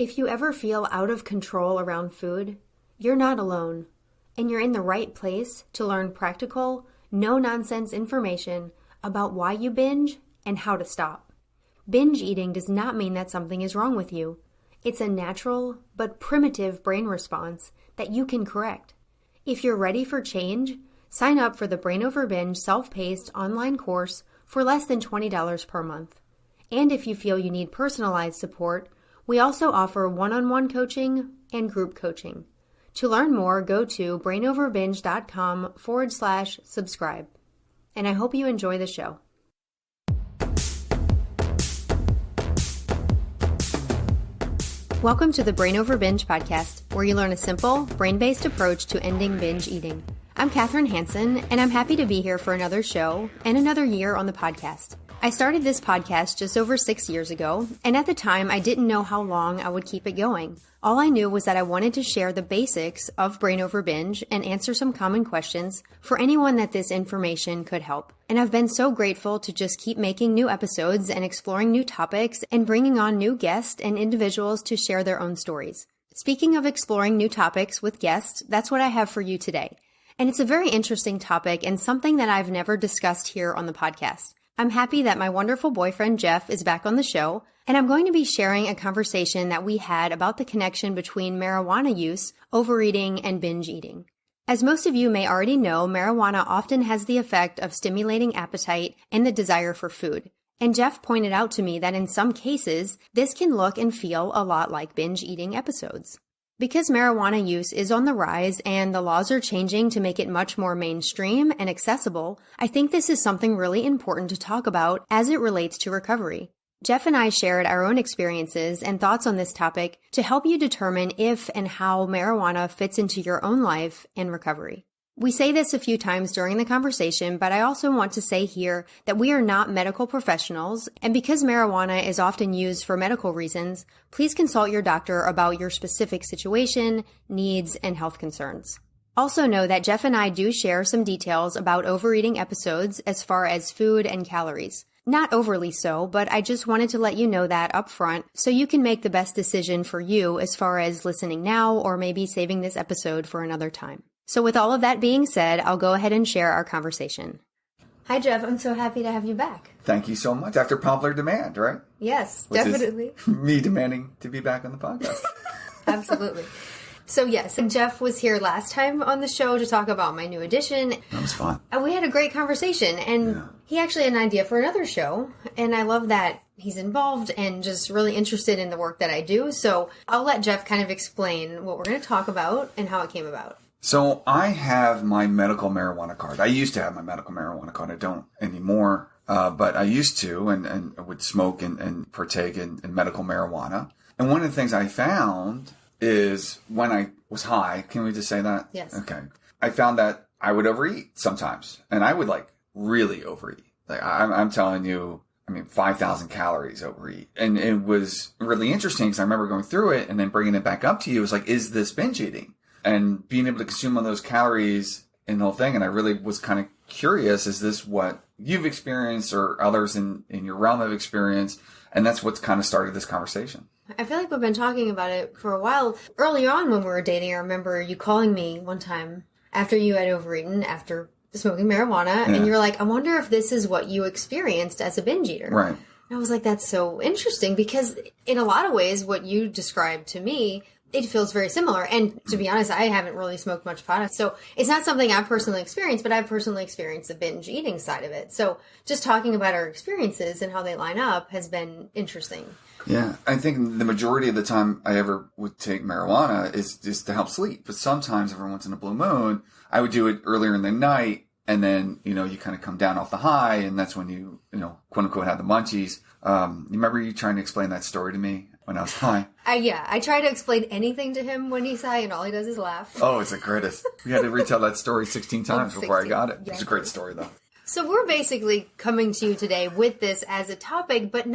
If you ever feel out of control around food, you're not alone, and you're in the right place to learn practical, no-nonsense information about why you binge and how to stop. Binge eating does not mean that something is wrong with you. It's a natural but primitive brain response that you can correct. If you're ready for change, sign up for the Brain Over Binge self-paced online course for less than $20 per month. And if you feel you need personalized support, we also offer one-on-one coaching and group coaching. To learn more, go to brainoverbinge.com/subscribe. And I hope you enjoy the show. Welcome to the Brain Over Binge podcast, where you learn a simple, brain-based approach to ending binge eating. I'm Katherine Hansen, and I'm happy to be here for another show and another year on the podcast. I started this podcast just over 6 years ago, and at the time I didn't know how long I would keep it going. All I knew was that I wanted to share the basics of Brain Over Binge and answer some common questions for anyone that this information could help. And I've been so grateful to just keep making new episodes and exploring new topics and bringing on new guests and individuals to share their own stories. Speaking of exploring new topics with guests, that's what I have for you today. And it's a very interesting topic and something that I've never discussed here on the podcast. I'm happy that my wonderful boyfriend, Jeff, is back on the show, and I'm going to be sharing a conversation that we had about the connection between marijuana use, overeating, and binge eating. As most of you may already know, marijuana often has the effect of stimulating appetite and the desire for food. And Jeff pointed out to me that in some cases, this can look and feel a lot like binge eating episodes. Because marijuana use is on the rise and the laws are changing to make it much more mainstream and accessible, I think this is something really important to talk about as it relates to recovery. Jeff and I shared our own experiences and thoughts on this topic to help you determine if and how marijuana fits into your own life and recovery. We say this a few times during the conversation, but I also want to say here that we are not medical professionals, and because marijuana is often used for medical reasons, please consult your doctor about your specific situation, needs, and health concerns. Also know that Jeff and I do share some details about overeating episodes as far as food and calories. Not overly so, but I just wanted to let you know that up front so you can make the best decision for you as far as listening now or maybe saving this episode for another time. So with all of that being said, I'll go ahead and share our conversation. Hi, Jeff. I'm so happy to have you back. Thank you so much. After popular demand, right? Yes, Which definitely. Is me demanding to be back on the podcast. Absolutely. So yes, Jeff was here last time on the show to talk about my new edition. That was fun. And we had a great conversation, and he actually had an idea for another show, and I love that he's involved and just really interested in the work that I do. So I'll let Jeff kind of explain what we're going to talk about and how it came about. So I have my medical marijuana card. I used to have my medical marijuana card. I don't anymore, but I used to and would smoke and partake in medical marijuana. And one of the things I found is when I was high, can we just say that? Yes. Okay. I found that I would overeat sometimes, and I would really overeat. I'm telling you, 5,000 calories overeat. And it was really interesting because I remember going through it and then bringing it back up to you. It was like, is this binge eating? And being able to consume all those calories in the whole thing. And I really was kind of curious, is this what you've experienced or others in your realm have experienced? And that's what's kind of started this conversation. I feel like we've been talking about it for a while. Early on when we were dating, I remember you calling me one time after you had overeaten, after smoking marijuana, and you were like, I wonder if this is what you experienced as a binge eater. Right. And I was like, that's so interesting because in a lot of ways, what you described to me, it feels very similar. And to be honest, I haven't really smoked much product. So it's not something I've personally experienced, but I've personally experienced the binge eating side of it. So just talking about our experiences and how they line up has been interesting. Yeah. I think the majority of the time I ever would take marijuana is just to help sleep. But sometimes every once in a blue moon, I would do it earlier in the night. And then, you kind of come down off the high. And that's when you quote unquote, have the munchies. You remember you trying to explain that story to me? When I was high. I try to explain anything to him when he's high, and all he does is laugh. Oh, it's the greatest. We had to retell that story 16 times before I got it. Yeah. It's a great story, though. So we're basically coming to you today with this as a topic, but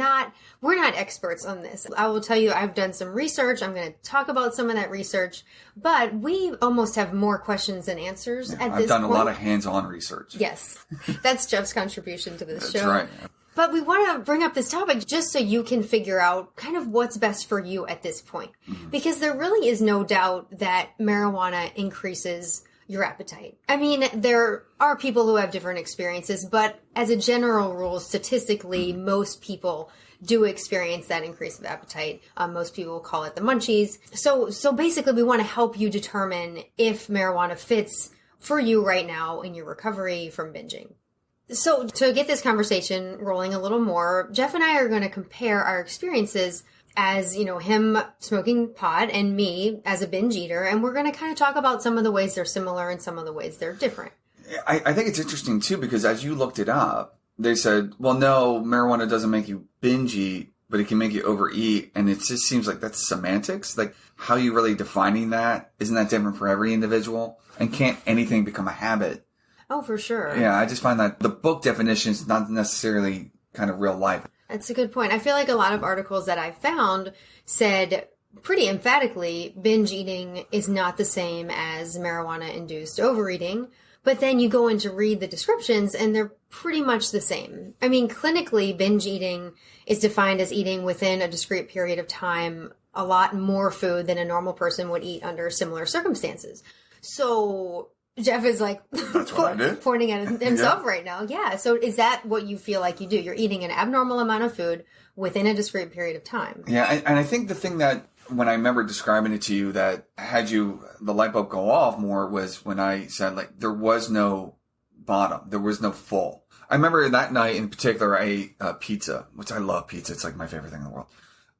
we're not experts on this. I will tell you, I've done some research. I'm going to talk about some of that research, but we almost have more questions than answers at this point. I've done a lot of hands-on research. Yes. That's Jeff's contribution to this show. That's right. But we want to bring up this topic just so you can figure out kind of what's best for you at this point. Mm-hmm. Because there really is no doubt that marijuana increases your appetite. I mean, there are people who have different experiences, but as a general rule, statistically, most people do experience that increase of appetite. Most people call it the munchies. So basically, we want to help you determine if marijuana fits for you right now in your recovery from binging. So to get this conversation rolling a little more, Jeff and I are going to compare our experiences as, him smoking pot and me as a binge eater. And we're going to kind of talk about some of the ways they're similar and some of the ways they're different. I think it's interesting too, because as you looked it up, they said, well, no, marijuana doesn't make you binge eat, but it can make you overeat. And it just seems like that's semantics. Like, how are you really defining that? Isn't that different for every individual? And can't anything become a habit? Oh, for sure. Yeah, I just find that the book definition is not necessarily kind of real life. That's a good point. I feel like a lot of articles that I found said pretty emphatically binge eating is not the same as marijuana-induced overeating. But then you go in to read the descriptions and they're pretty much the same. I mean, clinically, binge eating is defined as eating within a discrete period of time a lot more food than a normal person would eat under similar circumstances. So Jeff is like that's what I did. Pointing at himself right now. Yeah. So is that what you feel like you do? You're eating an abnormal amount of food within a discrete period of time. Yeah. And I think the thing that when I remember describing it to you that had you the light bulb go off more was when I said like there was no bottom. There was no full. I remember that night in particular I ate pizza, which I love pizza. It's like my favorite thing in the world.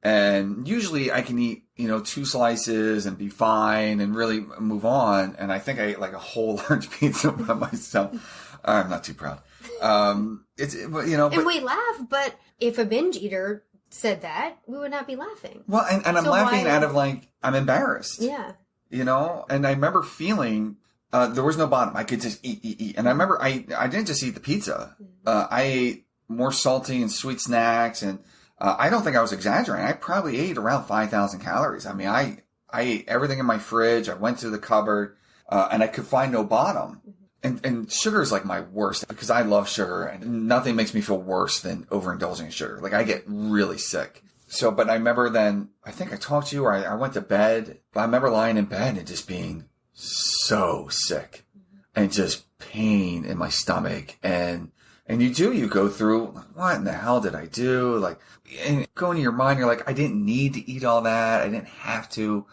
And usually I can eat, 2 slices and be fine and really move on. And I think I ate like a whole large pizza by myself. I'm not too proud. And we laugh, but if a binge eater said that, we would not be laughing. Well, and I'm laughing out of like, I'm embarrassed. Yeah. And I remember feeling, there was no bottom. I could just eat. And I remember I didn't just eat the pizza. I ate more salty and sweet snacks and, I don't think I was exaggerating. I probably ate around 5,000 calories. I mean, I ate everything in my fridge. I went to the cupboard, and I could find no bottom. And sugar is like my worst because I love sugar and nothing makes me feel worse than overindulging in sugar. Like I get really sick. So, but I remember then, I think I talked to you or I went to bed. But I remember lying in bed and just being so sick and just pain in my stomach. And you go through, like, what in the hell did I do? Like, and go into your mind, you're like, I didn't need to eat all that. I didn't have to.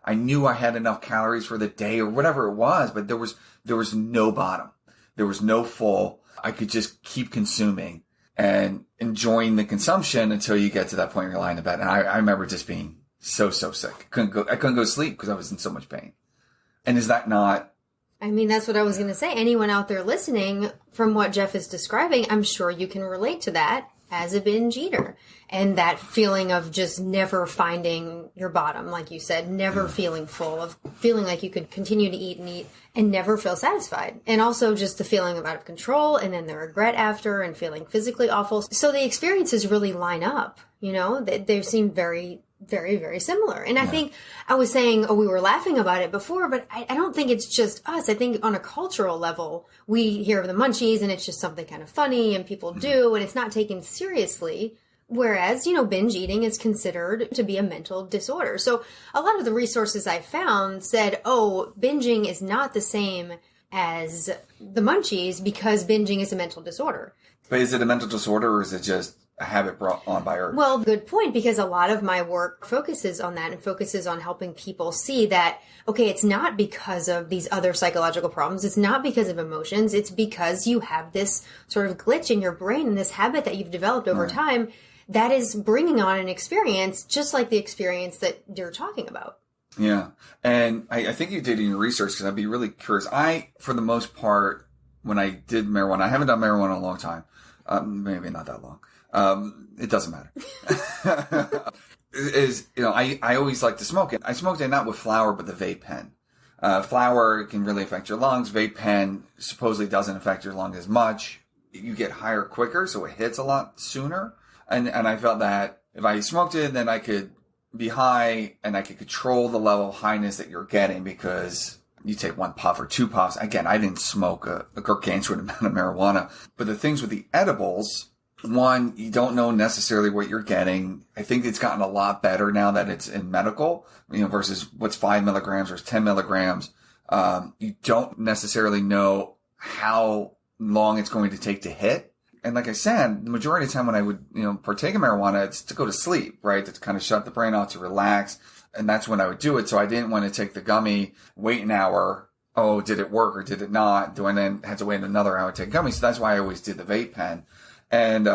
I knew I had enough calories for the day or whatever it was, but there was no bottom. There was no full. I could just keep consuming and enjoying the consumption until you get to that point where you're lying in bed. And I remember just being so sick. I couldn't go to sleep because I was in so much pain. And is that not... I mean, that's what I was going to say. Anyone out there listening, from what Jeff is describing, I'm sure you can relate to that as a binge eater. And that feeling of just never finding your bottom, like you said, never feeling full, of feeling like you could continue to eat and never feel satisfied. And also just the feeling of out of control and then the regret after and feeling physically awful. So the experiences really line up, they seem very, very, very similar. And I think I was saying, we were laughing about it before, but I don't think it's just us. I think on a cultural level, we hear of the munchies and it's just something kind of funny and people do, and it's not taken seriously. Whereas, binge eating is considered to be a mental disorder. So a lot of the resources I found said, binging is not the same as the munchies because binging is a mental disorder. But is it a mental disorder or is it just a habit brought on by earth? Well, good point, because a lot of my work focuses on that and focuses on helping people see that, okay, it's not because of these other psychological problems. It's not because of emotions. It's because you have this sort of glitch in your brain and this habit that you've developed over time that is bringing on an experience just like the experience that you're talking about. Yeah. And I think you did in your research because I'd be really curious. For the most part, when I did marijuana, I haven't done marijuana in a long time. Maybe not that long. It doesn't matter. I always like to smoke it. I smoked it not with flower, but the vape pen. Flower can really affect your lungs. Vape pen supposedly doesn't affect your lungs as much. You get higher quicker, so it hits a lot sooner. And I felt that if I smoked it, then I could be high and I could control the level of highness that you're getting because you take 1 puff or 2 puffs. Again, I didn't smoke a gargantuan amount of marijuana, but the things with the edibles, One, you don't know necessarily what you're getting. I think it's gotten a lot better now that it's in medical, versus what's 5 milligrams or 10 milligrams. You don't necessarily know how long it's going to take to hit. And like I said, the majority of the time when I would, partake in marijuana, it's to go to sleep, right? To kind of shut the brain off, to relax. And that's when I would do it. So I didn't want to take the gummy, wait an hour. Oh, did it work or did it not? Do I then have to wait another hour to take gummy? So that's why I always did the vape pen. And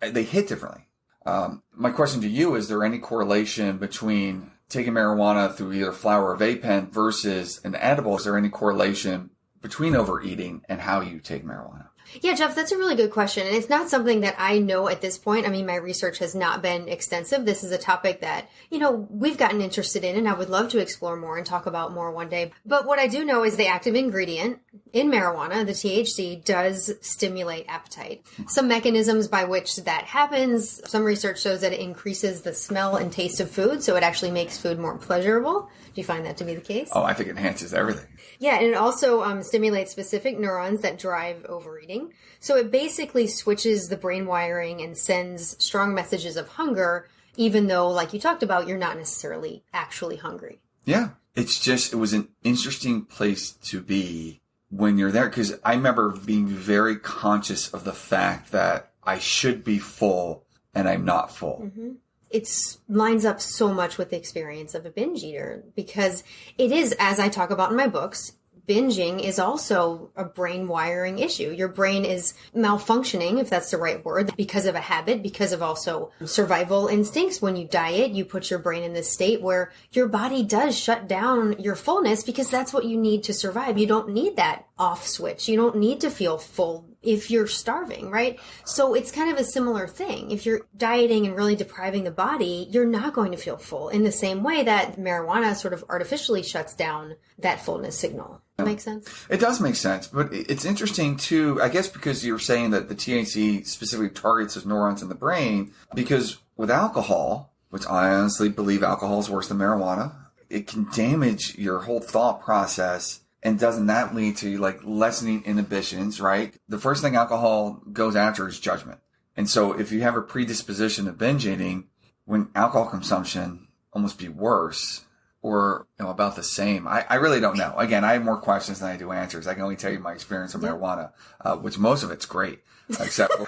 they hit differently. My question to you, is there any correlation between taking marijuana through either flower or vape pen versus an edible? Is there any correlation between overeating and how you take marijuana? Yeah, Jeff, that's a really good question. And it's not something that I know at this point. I mean, my research has not been extensive. This is a topic that, we've gotten interested in, and I would love to explore more and talk about more one day. But what I do know is the active ingredient in marijuana, the THC, does stimulate appetite. Some mechanisms by which that happens, some research shows that it increases the smell and taste of food, so it actually makes food more pleasurable. Do you find that to be the case? Oh, I think it enhances everything. Yeah, and it also stimulates specific neurons that drive overeating. So it basically switches the brain wiring and sends strong messages of hunger, even though, like you talked about, you're not necessarily actually hungry. Yeah, it was an interesting place to be when you're there, because I remember being very conscious of the fact that I should be full and I'm not full. Mm-hmm. It lines up so much with the experience of a binge eater, because it is, as I talk about in my books, binging is also a brain wiring issue. Your brain is malfunctioning, if that's the right word, because of a habit, because of also survival instincts. When you diet, you put your brain in this state where your body does shut down your fullness, because that's what you need to survive. You don't need that off switch. You don't need to feel full if you're starving, right? So it's kind of a similar thing. If you're dieting and really depriving the body, you're not going to feel full in the same way that marijuana sort of artificially shuts down that fullness signal. That make sense? It does make sense, but it's interesting too, I guess, because you're saying that the THC specifically targets those neurons in the brain, because with alcohol, which I honestly believe alcohol is worse than marijuana, it can damage your whole thought process. And doesn't that lead to lessening inhibitions, right? The first thing alcohol goes after is judgment. And so if you have a predisposition to binge eating, wouldn't alcohol consumption almost be worse or about the same? I really don't know. Again, I have more questions than I do answers. I can only tell you my experience with marijuana, which most of it's great, except for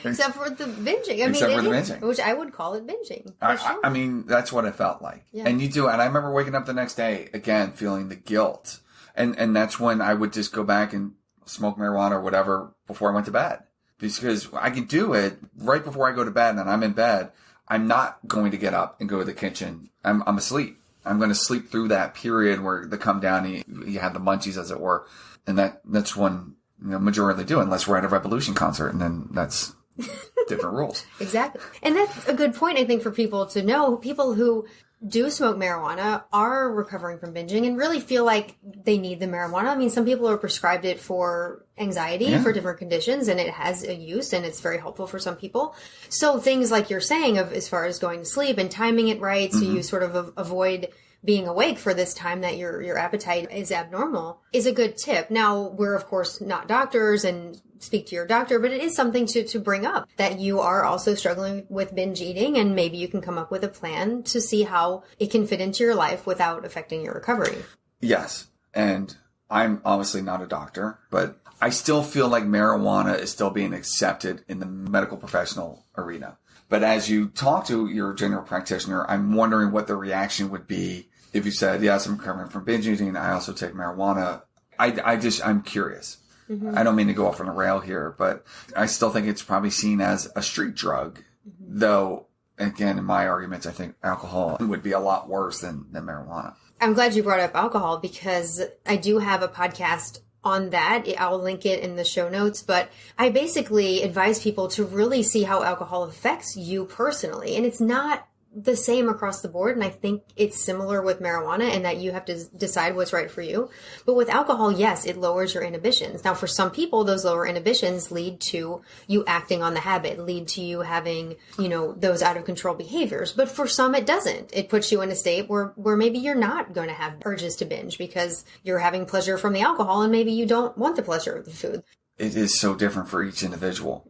except for the binging. Binging, which I would call it binging. I mean, that's what it felt like. Yeah. And and I remember waking up the next day again feeling the guilt. And that's when I would just go back and smoke marijuana or whatever before I went to bed. Because I could do it right before I go to bed, and I'm in bed. I'm not going to get up and go to the kitchen. I'm asleep. I'm going to sleep through that period where they come down and you have the munchies, as it were. And that's when majority do, unless we're at a Revolution concert, and then that's different rules. Exactly. And that's a good point, I think, for people to know. People who do smoke marijuana are recovering from binging and really feel like they need the marijuana. I mean, some people are prescribed it for anxiety, for different conditions, and it has a use, and it's very helpful for some people. So things like you're saying, of as far as going to sleep and timing it right, so you sort of avoid being awake for this time that your appetite is abnormal, is a good tip. Now, we're of course not doctors, and speak to your doctor, but it is something to bring up that you are also struggling with binge eating, and maybe you can come up with a plan to see how it can fit into your life without affecting your recovery. Yes. And I'm obviously not a doctor, but I still feel like marijuana is still being accepted in the medical professional arena. But as you talk to your general practitioner, I'm wondering what the reaction would be if you said, yes, I'm recovering from binge eating, I also take marijuana. I'm curious. I don't mean to go off on a rail here, but I still think it's probably seen as a street drug. Though, again, in my arguments, I think alcohol would be a lot worse than marijuana. I'm glad you brought up alcohol, because I do have a podcast on that. I'll link it in the show notes, but I basically advise people to really see how alcohol affects you personally. And it's not the same across the board. And I think it's similar with marijuana in that you have to decide what's right for you. But with alcohol, yes, it lowers your inhibitions. Now, for some people, those lower inhibitions lead to you acting on the habit, lead to you having, those out of control behaviors. But for some, it doesn't. It puts you in a state where maybe you're not going to have urges to binge because you're having pleasure from the alcohol, and maybe you don't want the pleasure of the food. it is so different for each individual.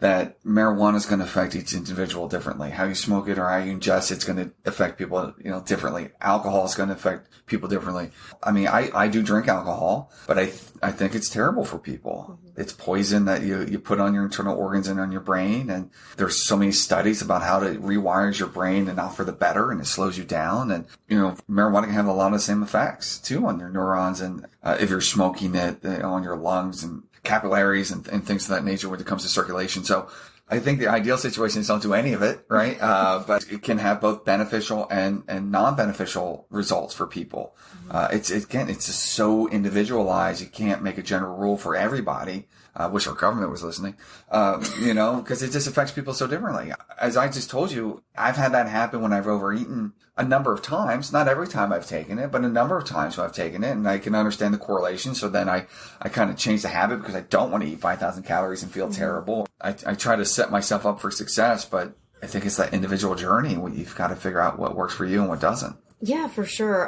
That marijuana is going to affect each individual differently. How you smoke it or how you ingest it's going to affect people, differently. Alcohol is going to affect people differently. I mean, I do drink alcohol, but I think it's terrible for people. It's poison that you put on your internal organs and on your brain. And there's so many studies about how it rewires your brain and not for the better, and it slows you down. And, marijuana can have a lot of the same effects too on your neurons. And if you're smoking it on your lungs and capillaries and things of that nature when it comes to circulation. So I think the ideal situation is don't do any of it, right? But it can have both beneficial and non-beneficial results for people. It's just so individualized. You can't make a general rule for everybody. I wish our government was listening, because it just affects people so differently. As I just told you, I've had that happen when I've overeaten a number of times. Not every time I've taken it, but a number of times when I've taken it, and I can understand the correlation. So then I kind of change the habit because I don't want to eat 5,000 calories and feel terrible. I try to set myself up for success, but I think it's that individual journey. You've got to figure out what works for you and what doesn't. Yeah, for sure.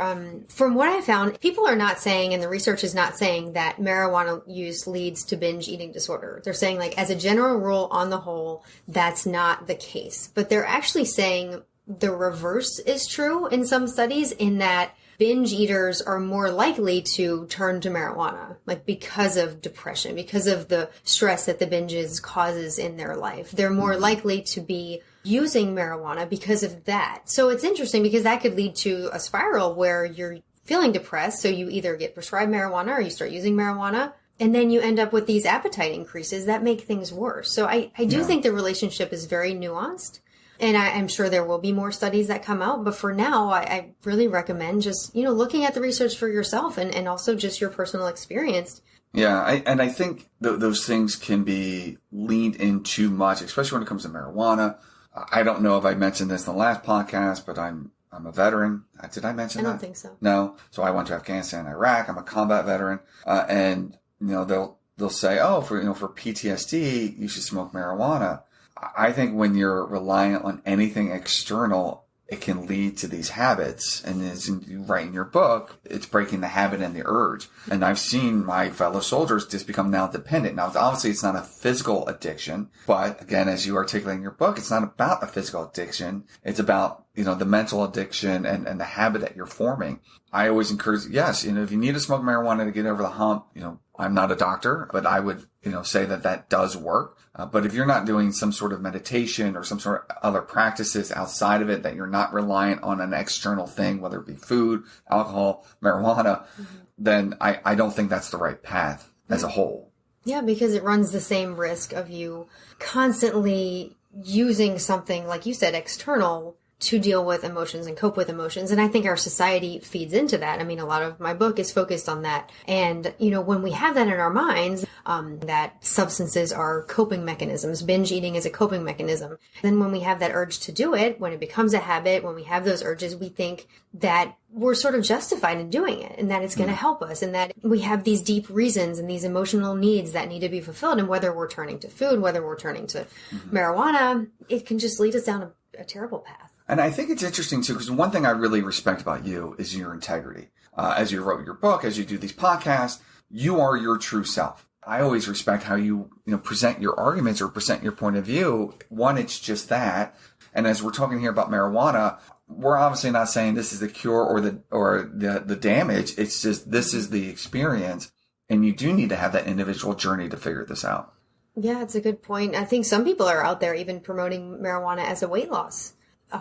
From what I found, people are not saying, and the research is not saying that marijuana use leads to binge eating disorder. They're saying, like, as a general rule, on the whole, that's not the case. But they're actually saying the reverse is true in some studies, in that binge eaters are more likely to turn to marijuana, like because of depression, because of the stress that the binges causes in their life. They're more likely to be using marijuana because of that. So it's interesting because that could lead to a spiral where you're feeling depressed. So you either get prescribed marijuana or you start using marijuana, and then you end up with these appetite increases that make things worse. So I do think the relationship is very nuanced. And I'm sure there will be more studies that come out. But for now, I really recommend just, looking at the research for yourself and also just your personal experience. Yeah, I think those things can be leaned in too much, especially when it comes to marijuana. I don't know if I mentioned this in the last podcast, but I'm a veteran. Did I mention that? I don't think so. No. So I went to Afghanistan and Iraq. I'm a combat veteran. And they'll say, for PTSD, you should smoke marijuana. I think when you're reliant on anything external, it can lead to these habits. And as you write in your book, it's breaking the habit and the urge. And I've seen my fellow soldiers just become now dependent. Now, obviously, it's not a physical addiction. But again, as you articulate in your book, it's not about a physical addiction. It's about, the mental addiction and the habit that you're forming. I always encourage, yes, if you need to smoke marijuana to get over the hump, I'm not a doctor, but I would, say that does work. But if you're not doing some sort of meditation or some sort of other practices outside of it, that you're not reliant on an external thing, whether it be food, alcohol, marijuana, then I don't think that's the right path as a whole. Yeah, because it runs the same risk of you constantly using something, like you said, external to deal with emotions and cope with emotions. And I think our society feeds into that. I mean, a lot of my book is focused on that. And, when we have that in our minds, that substances are coping mechanisms, binge eating is a coping mechanism. Then when we have that urge to do it, when it becomes a habit, when we have those urges, we think that we're sort of justified in doing it and that it's going to help us and that we have these deep reasons and these emotional needs that need to be fulfilled. And whether we're turning to food, whether we're turning to marijuana, it can just lead us down a terrible path. And I think it's interesting, too, because one thing I really respect about you is your integrity. As you wrote your book, as you do these podcasts, you are your true self. I always respect how you present your arguments or present your point of view. One, it's just that. And as we're talking here about marijuana, we're obviously not saying this is the cure or the damage. It's just this is the experience. And you do need to have that individual journey to figure this out. Yeah, it's a good point. I think some people are out there even promoting marijuana as a weight loss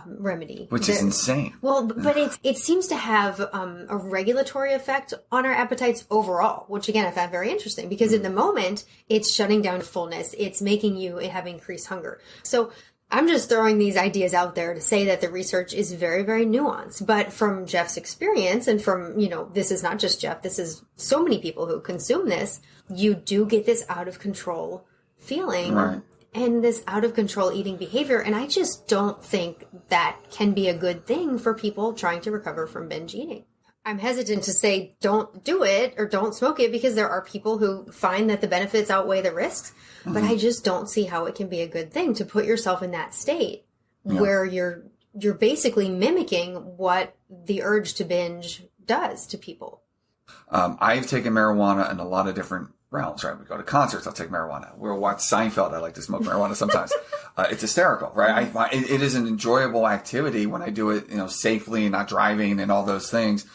remedy, which is insane. Well, but it seems to have a regulatory effect on our appetites overall, which again I found very interesting because in the moment it's shutting down fullness, it's making you have increased hunger. So I'm just throwing these ideas out there to say that the research is very, very nuanced. But from Jeff's experience and from, this is not just Jeff, this is so many people who consume this, you do get this out of control feeling. Right. And this out of control eating behavior. And I just don't think that can be a good thing for people trying to recover from binge eating. I'm hesitant to say don't do it or don't smoke it because there are people who find that the benefits outweigh the risks. But I just don't see how it can be a good thing to put yourself in that state where you're basically mimicking what the urge to binge does to people. I've taken marijuana in a lot of different realms, right? We go to concerts, I'll take marijuana. We'll watch Seinfeld, I like to smoke marijuana sometimes. It's hysterical, right? It is an enjoyable activity when I do it, safely and not driving and all those things.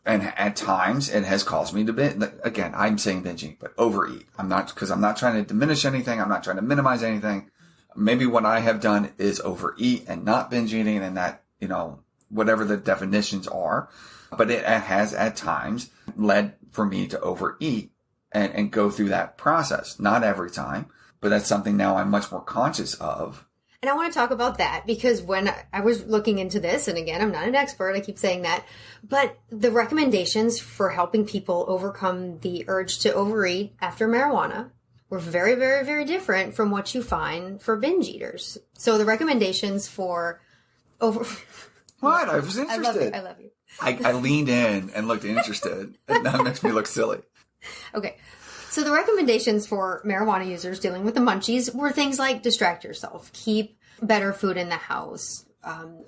And at times it has caused me to binge. Again, I'm saying binging, but overeat. I'm not trying to diminish anything. I'm not trying to minimize anything. Maybe what I have done is overeat and not binge eating, and that, whatever the definitions are. But it has at times led for me to overeat and go through that process. Not every time, but that's something now I'm much more conscious of. And I want to talk about that because when I was looking into this, and again, I'm not an expert, I keep saying that, but the recommendations for helping people overcome the urge to overeat after marijuana were very, very, very different from what you find for binge eaters. So the recommendations for What? I was interested. I love you. I leaned in and looked interested, and that makes me look silly. Okay. So the recommendations for marijuana users dealing with the munchies were things like distract yourself, keep better food in the house,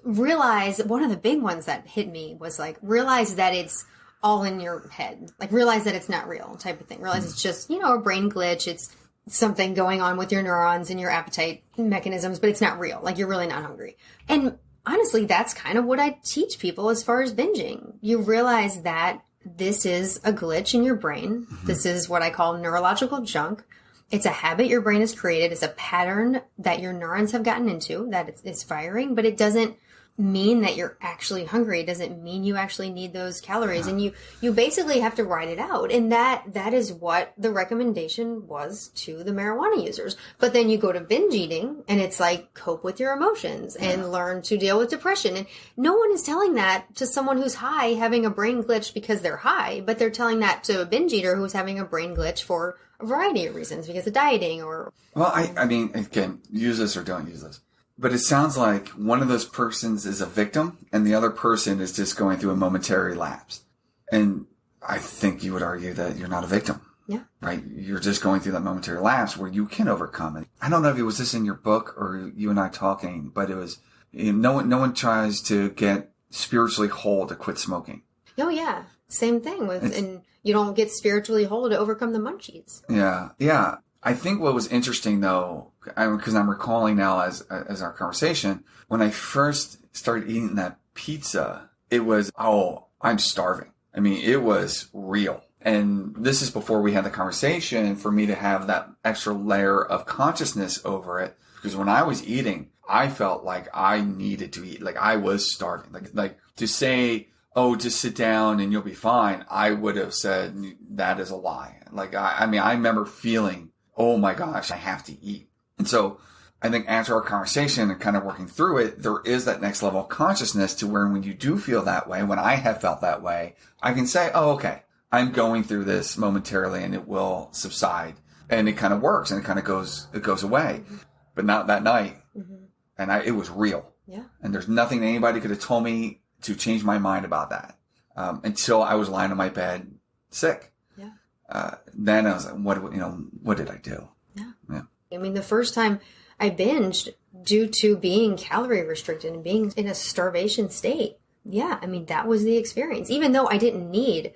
realize, one of the big ones that hit me was like, realize that it's all in your head, like realize that it's not real type of thing. Realize it's just, a brain glitch. It's something going on with your neurons and your appetite mechanisms, but it's not real. Like you're really not hungry. And honestly, that's kind of what I teach people as far as binging. You realize that this is a glitch in your brain. Mm-hmm. This is what I call neurological junk. It's a habit your brain has created. It's a pattern that your neurons have gotten into that it's firing, but it doesn't mean that you're actually hungry. It doesn't mean you actually need those calories. Yeah. And you basically have to write it out. And that is what the recommendation was to the marijuana users. But then you go to binge eating and it's like cope with your emotions and learn to deal with depression. And no one is telling that to someone who's high having a brain glitch because they're high, but they're telling that to a binge eater who's having a brain glitch for a variety of reasons because of dieting or... Well, I mean, again, use this or don't use this. But it sounds like one of those persons is a victim and the other person is just going through a momentary lapse. And I think you would argue that you're not a victim. Yeah. Right? You're just going through that momentary lapse where you can overcome it. I don't know if it was this in your book or you and I talking, but it was, no one tries to get spiritually whole to quit smoking. Oh, yeah. Same thing and you don't get spiritually whole to overcome the munchies. Yeah. Yeah. I think what was interesting though, because I'm recalling now as our conversation, when I first started eating that pizza, it was, I'm starving. I mean, it was real. And this is before we had the conversation for me to have that extra layer of consciousness over it. Because when I was eating, I felt like I needed to eat. Like I was starving. Like to say, just sit down and you'll be fine. I would have said that is a lie. Like, I remember feeling, oh my gosh, I have to eat. And so I think after our conversation and kind of working through it, there is that next level of consciousness to where when you do feel that way, when I have felt that way, I can say, okay, I'm going through this momentarily and it will subside. And it kind of works and it kind of goes away. Mm-hmm. But not that night. Mm-hmm. And it was real. Yeah. And there's nothing anybody could have told me to change my mind about that. Until I was lying on my bed sick. Yeah. Then I was like, what did I do? Yeah. I mean, the first time I binged due to being calorie restricted and being in a starvation state. Yeah. I mean, that was the experience. Even though I didn't need,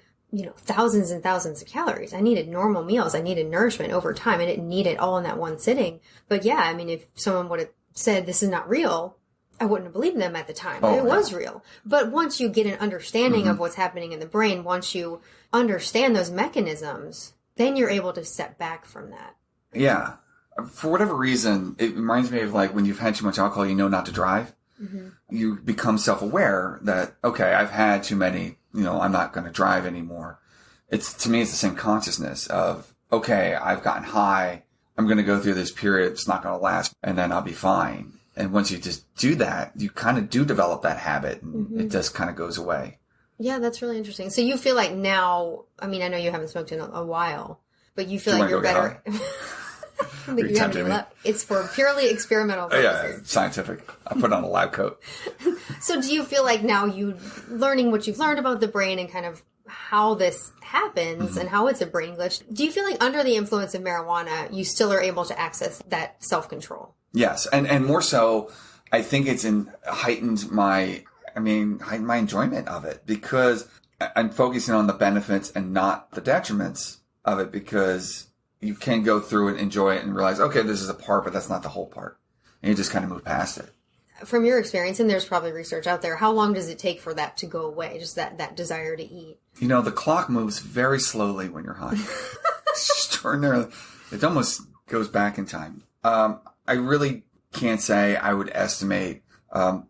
thousands and thousands of calories. I needed normal meals. I needed nourishment over time. I didn't need it all in that one sitting. But yeah, I mean, if someone would have said this is not real, I wouldn't have believed them at the time. It was real. But once you get an understanding of what's happening in the brain, once you understand those mechanisms, then you're able to step back from that. Yeah. For whatever reason, it reminds me of like when you've had too much alcohol, not to drive. Mm-hmm. You become self-aware that, okay, I've had too many, I'm not going to drive anymore. To me, it's the same consciousness of, okay, I've gotten high. I'm going to go through this period. It's not going to last and then I'll be fine. And once you just do that, you kind of do develop that habit and it just kind of goes away. Yeah, that's really interesting. So you feel like now, I mean, I know you haven't smoked in a while, but you feel like you're better. I think you have any luck. It's for purely experimental purposes. Yeah, scientific. I put on a lab coat. So do you feel like now you learning what you've learned about the brain and kind of how this happens and how it's a brain glitch, do you feel like under the influence of marijuana, you still are able to access that self-control? Yes. And more so, I think it's heightened my enjoyment of it because I'm focusing on the benefits and not the detriments of it because you can go through and enjoy it and realize, okay, this is a part, but that's not the whole part. And you just kind of move past it. From your experience, and there's probably research out there, how long does it take for that to go away? Just that desire to eat? The clock moves very slowly when you're hungry. It's extraordinarily. It almost goes back in time. I really can't say. I would estimate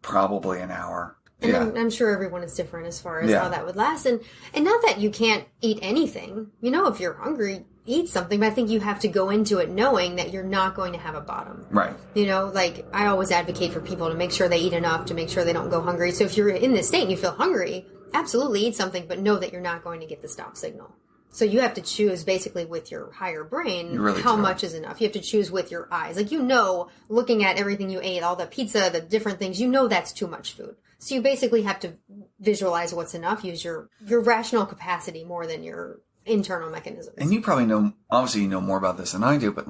probably an hour. And Yeah. I'm sure everyone is different as far as how that would last. And not that you can't eat anything. If you're hungry, eat something. But I think you have to go into it knowing that you're not going to have a bottom. Right. Like I always advocate for people to make sure they eat enough, to make sure they don't go hungry. So if you're in this state and you feel hungry, absolutely eat something, but know that you're not going to get the stop signal. So you have to choose basically with your higher brain how much is enough. You have to choose with your eyes. Looking at everything you ate, all the pizza, the different things, that's too much food. So you basically have to visualize what's enough, use your rational capacity more than your internal mechanisms. And you probably obviously you know more about this than I do, but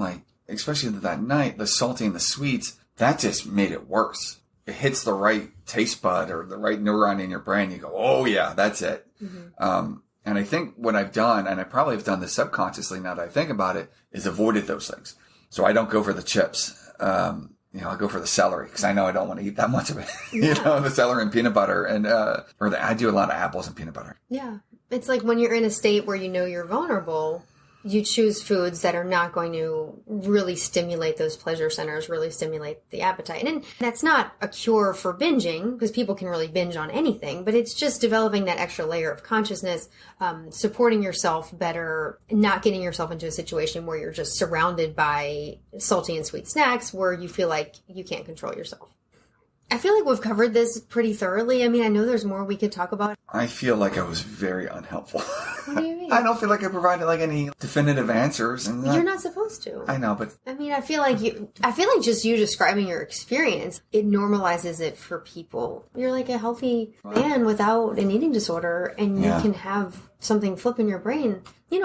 especially that night, the salty and the sweets, that just made it worse. It hits the right taste bud or the right neuron in your brain. You go, oh yeah, that's it. Mm-hmm. And I think what I've done, and I probably have done this subconsciously now that I think about it, is avoided those things. So I don't go for the chips. I'll go for the celery because I know I don't want to eat that much of it. The celery and peanut butter, and I do a lot of apples and peanut butter. Yeah, it's like when you're in a state where you're vulnerable, you choose foods that are not going to really stimulate those pleasure centers, really stimulate the appetite. And that's not a cure for binging, because people can really binge on anything, but it's just developing that extra layer of consciousness, supporting yourself better, not getting yourself into a situation where you're just surrounded by salty and sweet snacks where you feel like you can't control yourself. I feel like we've covered this pretty thoroughly. I mean, I know there's more we could talk about. I feel like I was very unhelpful. What do you mean? I don't feel like I provided any definitive answers. And you're not supposed to. I know, but I mean, I feel like just you describing your experience, it normalizes it for people. You're like a healthy man without an eating disorder, and you can have something flip in your brain.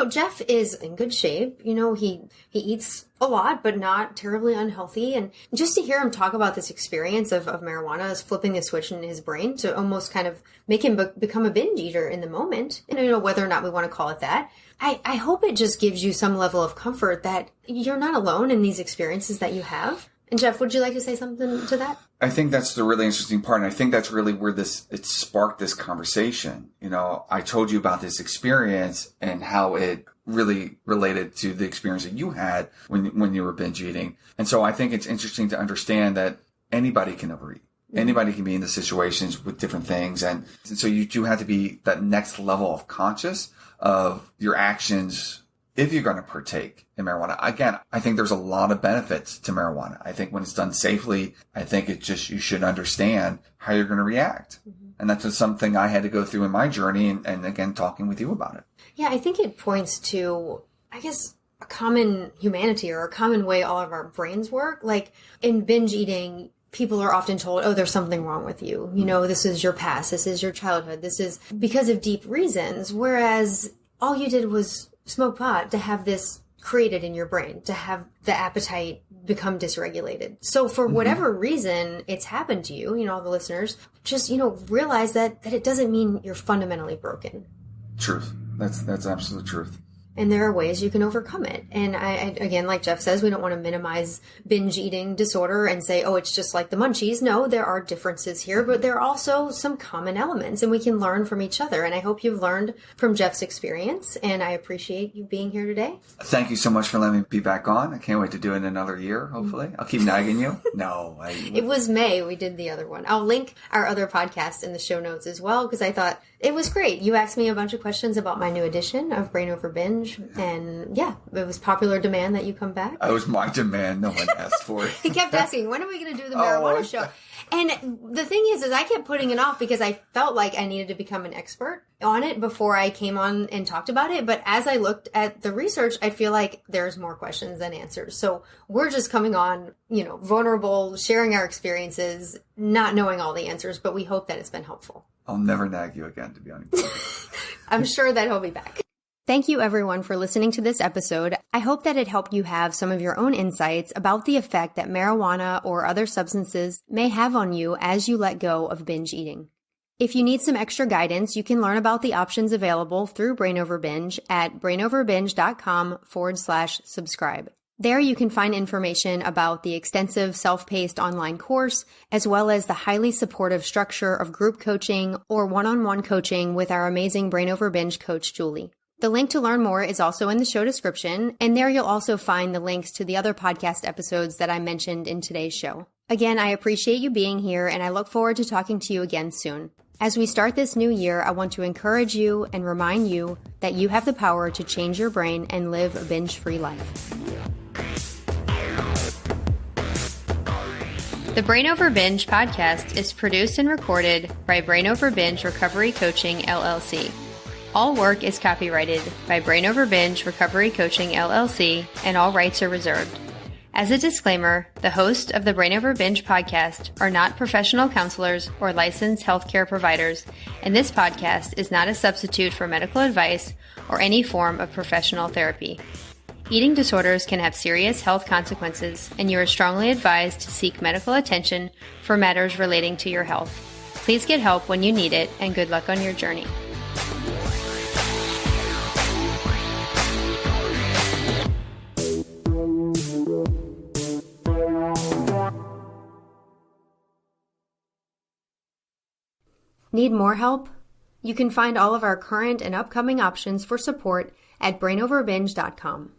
Jeff is in good shape. He eats a lot, but not terribly unhealthy. And just to hear him talk about this experience of marijuana is flipping the switch in his brain to almost kind of make him become a binge eater in the moment. And whether or not we want to call it that. I hope it just gives you some level of comfort that you're not alone in these experiences that you have. And Jeff, would you like to say something to that? I think that's the really interesting part. And I think that's really where it sparked this conversation. I told you about this experience and how it really related to the experience that you had when you were binge eating. And so I think it's interesting to understand that anybody can overeat. Mm-hmm. Anybody can be in the situations with different things. And so you do have to be that next level of conscious of your actions if you're going to partake in marijuana. Again, I think there's a lot of benefits to marijuana. I think when it's done safely, I think you should understand how you're going to react. Mm-hmm. And that's just something I had to go through in my journey and again, talking with you about it. Yeah, I think it points to, I guess, a common humanity or a common way all of our brains work. Like in binge eating, people are often told, oh, there's something wrong with you. This is your past. This is your childhood. This is because of deep reasons. Whereas all you did was smoke pot to have this created in your brain, to have the appetite become dysregulated. So for whatever reason it's happened to you, all the listeners, just, realize that it doesn't mean you're fundamentally broken. Truth. That's absolute truth. And there are ways you can overcome it. And I again, like Jeff says, we don't want to minimize binge eating disorder and say, oh, it's just like the munchies. No, there are differences here, but there are also some common elements and we can learn from each other. And I hope you've learned from Jeff's experience. And I appreciate you being here today. Thank you so much for letting me be back on. I can't wait to do it in another year, hopefully. I'll keep nagging you. No. It was May. We did the other one. I'll link our other podcast in the show notes as well, because I thought it was great. You asked me a bunch of questions about my new edition of Brain Over Binge. And yeah, it was popular demand that you come back. It was my demand. No one asked for it. He kept asking, when are we going to do the marijuana show? And the thing is I kept putting it off because I felt like I needed to become an expert on it before I came on and talked about it. But as I looked at the research, I feel like there's more questions than answers. So we're just coming on, vulnerable, sharing our experiences, not knowing all the answers, but we hope that it's been helpful. I'll never nag you again, to be honest. I'm sure that he'll be back. Thank you everyone for listening to this episode. I hope that it helped you have some of your own insights about the effect that marijuana or other substances may have on you as you let go of binge eating. If you need some extra guidance, you can learn about the options available through Brain Over Binge at brainoverbinge.com/subscribe. There you can find information about the extensive self-paced online course, as well as the highly supportive structure of group coaching or one-on-one coaching with our amazing Brain Over Binge coach, Julie. The link to learn more is also in the show description, and there you'll also find the links to the other podcast episodes that I mentioned in today's show. Again, I appreciate you being here, and I look forward to talking to you again soon. As we start this new year, I want to encourage you and remind you that you have the power to change your brain and live a binge-free life. The Brain Over Binge podcast is produced and recorded by Brain Over Binge Recovery Coaching, LLC. All work is copyrighted by Brain Over Binge Recovery Coaching, LLC, and all rights are reserved. As a disclaimer, the hosts of the Brain Over Binge podcast are not professional counselors or licensed healthcare providers, and this podcast is not a substitute for medical advice or any form of professional therapy. Eating disorders can have serious health consequences, and you are strongly advised to seek medical attention for matters relating to your health. Please get help when you need it, and good luck on your journey. Need more help? You can find all of our current and upcoming options for support at brainoverbinge.com.